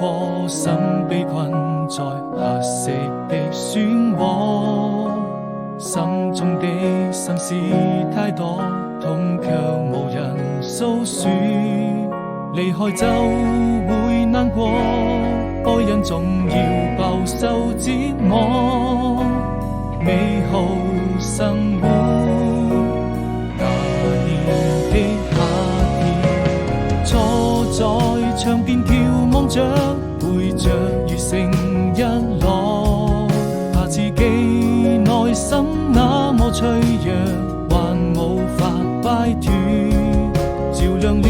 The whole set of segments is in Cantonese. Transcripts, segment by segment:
顆心被困在黑色的漩渦，心中的心事太多，痛卻無人訴說。離開就會難過，愛人總要飽受折磨。美好生活，那年的夏天，坐在窗邊眺望着，背着雨成日落，怕自己內心那麼脆弱，還無法擺脫，照亮了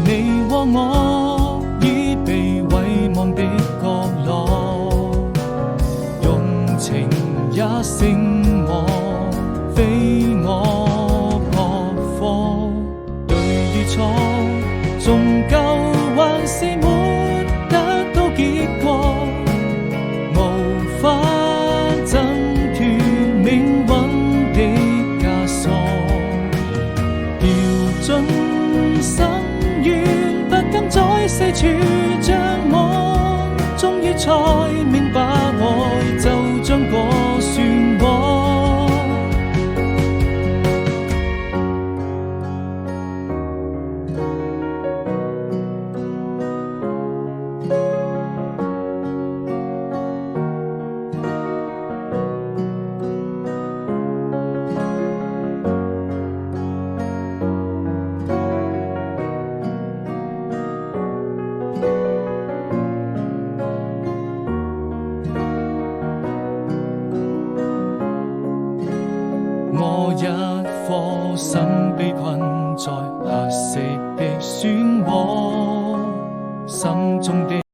你和我已被遺忘的角落，用情也勝我，非我撲火。對與錯，終究還是沒得到結果，無法掙脫命運的枷鎖，掉進深淵，不敢再四處張望，終於才明白愛就像個漩渦。我一顆心被困在黑色的漩渦，心中的